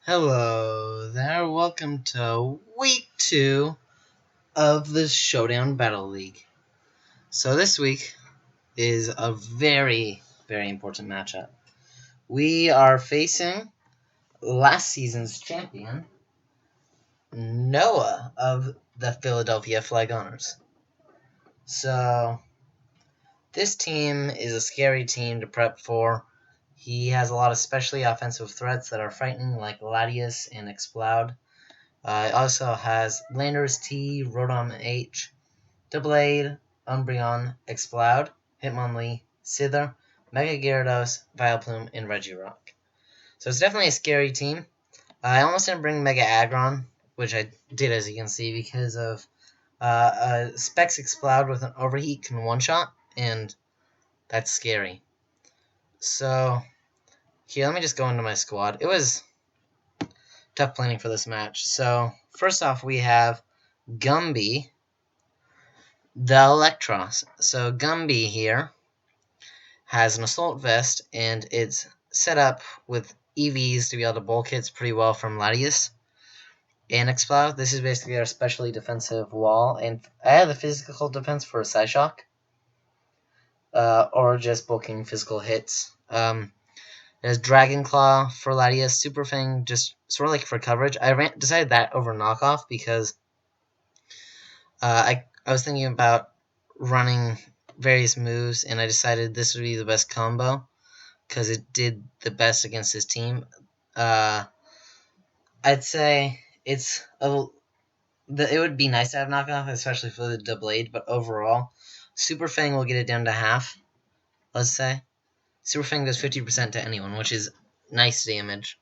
Hello there, welcome to week 2 of the Showdown Battle League. So this week is a very, very important matchup. We are facing last season's champion, Noah of the Philadelphia Flygoners. So this team is a scary team to prep for. He has a lot of specially offensive threats that are frightening, like Latius and Explode. It also has Landers T, Rodon H, Doublade, Umbreon, Explode, Hitmonlee, Sither, Mega Gyarados, Vileplume, and Regirock. So it's definitely a scary team. I almost didn't bring Mega Aggron, which I did as you can see, because of Specs Explode with an Overheat can one-shot, and that's scary. So, here, let me just go into my squad. It was tough planning for this match. So, first off, we have Gumby, the Electros. So Gumby here has an Assault Vest, and it's set up with EVs to be able to bulk hits pretty well from Latius. And Explode, this is basically our specially defensive wall, and I have the physical defense for a Psyshock, or just bulking physical hits. There's Dragon Claw for Latias, Super Fang just sort of like for coverage. I decided that over Knockoff because I was thinking about running various moves, and I decided this would be the best combo because it did the best against his team. I'd say it would be nice to have knockoff, especially for the Doublade, but overall, Super Fang will get it down to half, let's say. Super Fang does 50% to anyone, which is nice damage.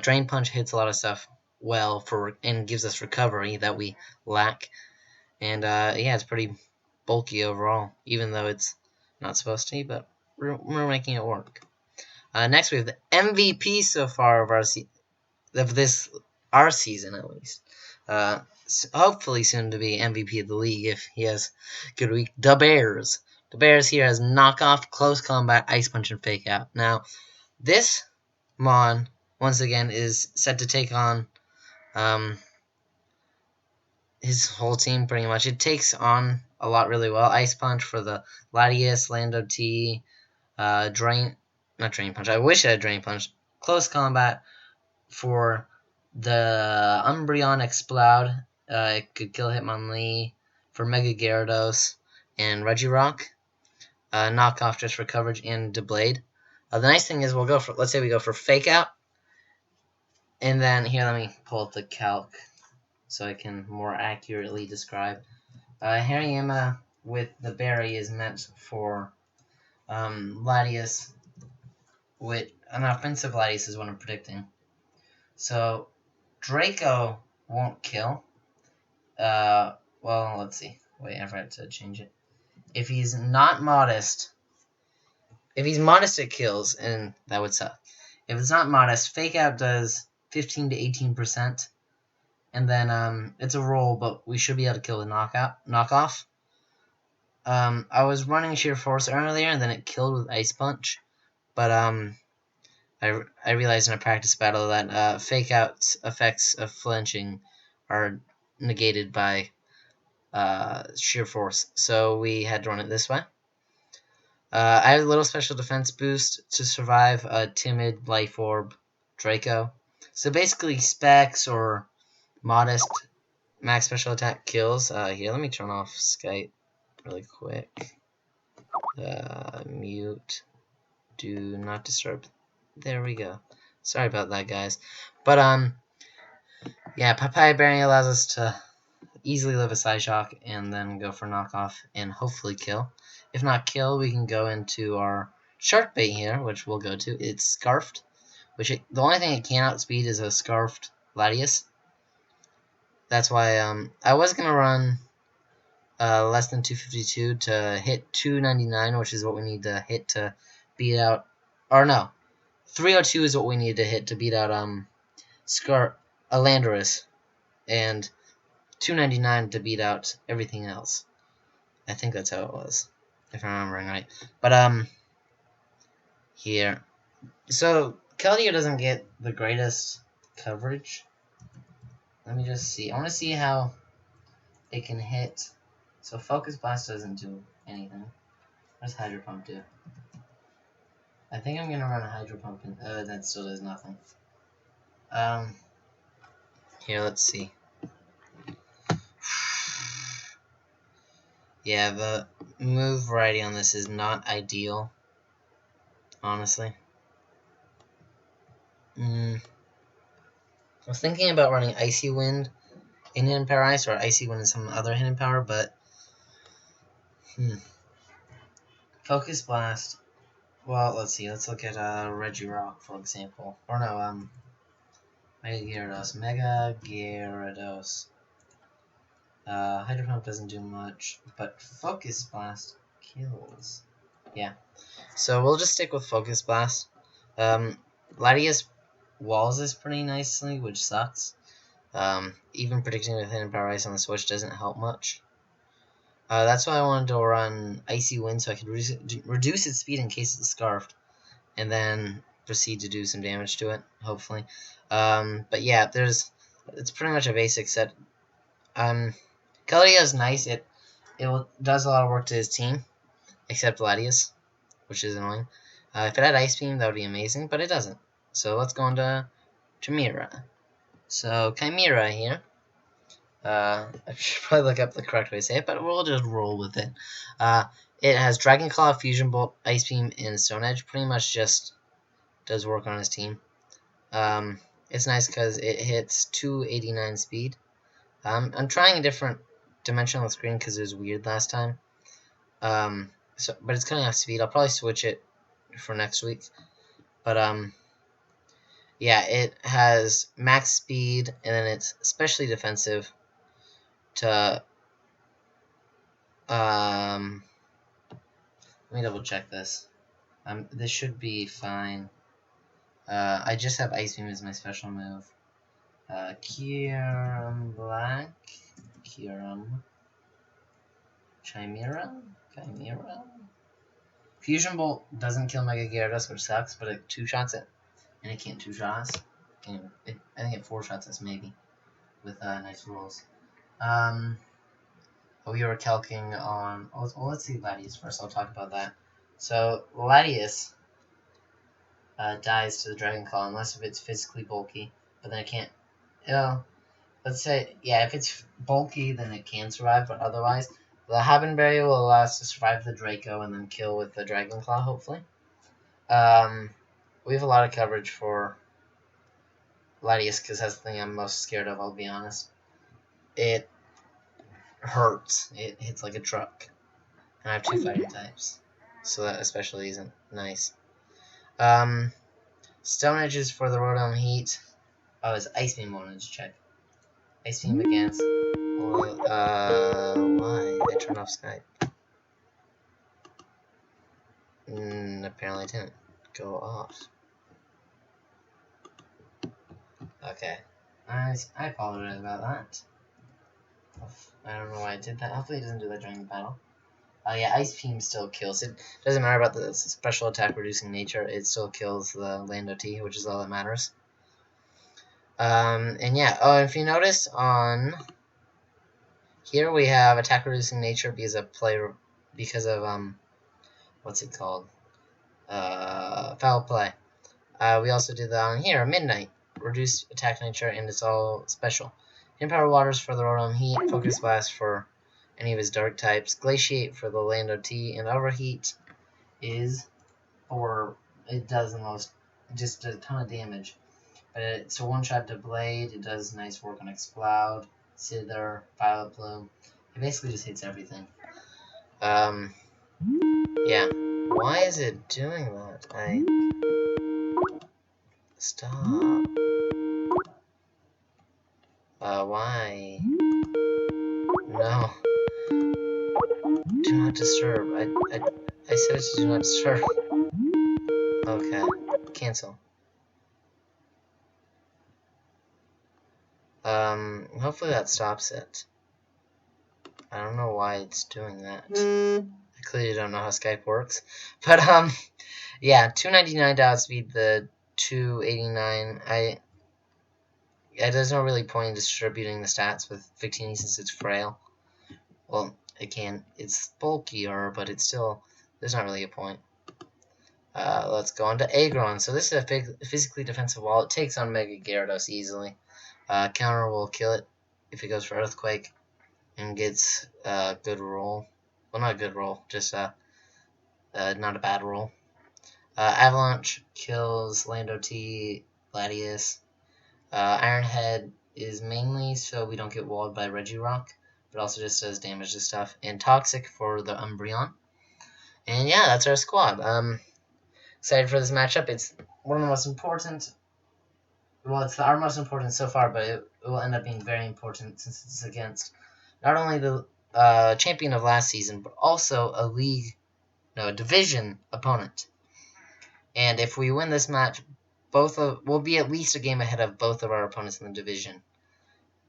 Drain Punch hits a lot of stuff well and gives us recovery that we lack. And yeah, it's pretty bulky overall, even though it's not supposed to be, but we're making it work. Next, we have the MVP so far of our season, at least. Hopefully soon to be MVP of the league if he has a good week. The Bears. The Bears here has Knockoff, Close Combat, Ice Punch, and Fake Out. Now, this Mon, once again, is set to take on his whole team, pretty much. It takes on a lot really well. Ice Punch for the Latias, Lando T, not Drain Punch. I wish I had Drain Punch. Close Combat for the Umbreon Explode. It could kill Hitmonlee for Mega Gyarados and Regirock. Knockoff just for coverage and Doublade. The nice thing is let's say we go for Fake Out. And then, here, let me pull up the calc so I can more accurately describe. Hariyama with the berry is meant for Latias. With an offensive Latias is what I'm predicting. So Draco won't kill. Well, let's see. Wait, I forgot to change it. If he's not modest, if he's modest, it kills, and that would suck. If it's not modest, Fake Out does 15 to 18%. And then it's a roll, but we should be able to kill the knockoff. I was running Sheer Force earlier, and then it killed with Ice Punch. But I realized in a practice battle that Fake Out's effects of flinching are negated by Sheer Force. So we had to run it this way. I have a little special defense boost to survive a timid Life Orb Draco. So basically Specs or modest max special attack kills. Here, let me turn off Skype really quick. Mute. Do not disturb. There we go. Sorry about that, guys. But, yeah, Papaya Berry allows us to easily live a Psyshock and then go for knockoff and hopefully kill. If not kill, we can go into our Shark Bait here, which we'll go to. It's Scarfed, the only thing it can outspeed is a Scarfed Latias. That's why I was going to run less than 252 to hit 299, which is what we need to hit to beat out... Or no, 302 is what we need to hit to beat out Landorus, and 299 to beat out everything else. I think that's how it was, if I'm remembering right. But, here. So, Keldeo doesn't get the greatest coverage. Let me just see. I want to see how it can hit. So Focus Blast doesn't do anything. What does Hydro Pump do? I think I'm gonna run a Hydro Pump and that still does nothing. Here, let's see. Yeah, the move variety on this is not ideal, honestly. I was thinking about running Icy Wind in Hidden Power Ice or Icy Wind in some other Hidden Power, but Focus Blast. Well, let's see. Let's look at Regirock, for example. Or no, Mega Gyarados. Hydro Pump doesn't do much, but Focus Blast kills. Yeah. So we'll just stick with Focus Blast. Latias walls this pretty nicely, which sucks. Even predicting with Hidden Power Ice on the Switch doesn't help much. That's why I wanted to run Icy Wind so I could reduce its speed in case it's scarfed, and then proceed to do some damage to it, hopefully. But yeah, it's pretty much a basic set. Keldeo is nice. It does a lot of work to his team, except Latias, which is annoying. If it had Ice Beam, that would be amazing, but it doesn't. So let's go on to Chimera. So Chimera here. I should probably look up the correct way to say it, but we'll just roll with it. It has Dragon Claw, Fusion Bolt, Ice Beam, and Stone Edge. Pretty much just does work on his team. It's nice because it hits 289 speed. I'm trying a different dimension on the screen because it was weird last time. But it's cutting off speed. I'll probably switch it for next week. But yeah, it has max speed, and then it's especially defensive to let me double check this. This should be fine. I just have Ice Beam as my special move. Kyurem Black, Kyurem, Chimera. Fusion Bolt doesn't kill Mega Gyarados, which sucks, but it two-shots it, and it can't two-shots. I think it four-shots us maybe, with nice rolls. We were calcing on. Well, let's see Latias first. I'll talk about that. So Latias dies to the Dragon Claw unless if it's physically bulky, but then it can't. Let's say if it's bulky, then it can survive, but otherwise, the Habenberry will allow us to survive the Draco and then kill with the Dragon Claw, hopefully. We have a lot of coverage for Latias because that's the thing I'm most scared of. I'll be honest. It hurts. It hits like a truck. And I have two fighting types, so that especially isn't nice. Stone Edge is for the Rotom Heat. Oh, it's Ice Beam. Wanted to check. Ice Beam against. Why? I turned off Skype. Apparently it didn't go off. Okay. I apologize about that. I don't know why I did that. Hopefully it doesn't do that during the battle. Yeah, Ice Beam still kills. It doesn't matter about the special attack reducing nature. It still kills the Lando T, which is all that matters. And yeah. Oh, if you notice on here we have attack reducing nature because of what's it called? Foul play. We also did that on here, Midnight. Reduced attack nature, and it's all special. Empower Waters for the Rotom Heat, Focus Blast for any of his dark types, Glaciate for the Lando T, and Overheat is it does the most, just a ton of damage. But it's a one-shot to Blade, it does nice work on Exploud, Sither, Violet Bloom. It basically just hits everything. Yeah. Why is it doing that? Stop. Why? No. Do not disturb. I said it to do not disturb. Okay. Cancel. Hopefully that stops it. I don't know why it's doing that. I clearly don't know how Skype works. But, yeah, 299 to outspeed the 289. there's no really point in distributing the stats with Victini since it's frail. Well, it's bulkier, but it's still, there's not really a point. Let's go on to Aggron. So this is a physically defensive wall. It takes on Mega Gyarados easily. Counter will kill it if it goes for Earthquake and gets a good roll. Well, not a good roll, just not a bad roll. Avalanche kills Lando T, Gladius. Iron Head is mainly so we don't get walled by Regirock, but also just does damage to stuff. And Toxic for the Umbreon. And yeah, that's our squad. Excited for this matchup. It's one of the most important. Well, it's our most important so far, but it will end up being very important since it's against not only the champion of last season, but also a division opponent. And if we win this match, we'll be at least a game ahead of both of our opponents in the division.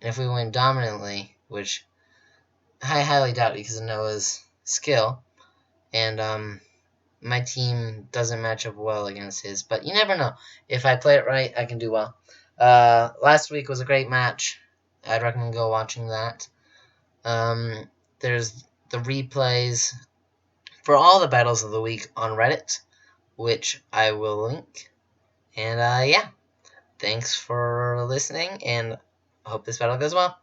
And if we win dominantly, which I highly doubt because of Noah's skill, and my team doesn't match up well against his, but you never know. If I play it right, I can do well. Last week was a great match. I'd recommend go watching that. There's the replays for all the battles of the week on Reddit, which I will link. And yeah, thanks for listening, and I hope this battle goes well.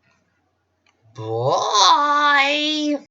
Bye!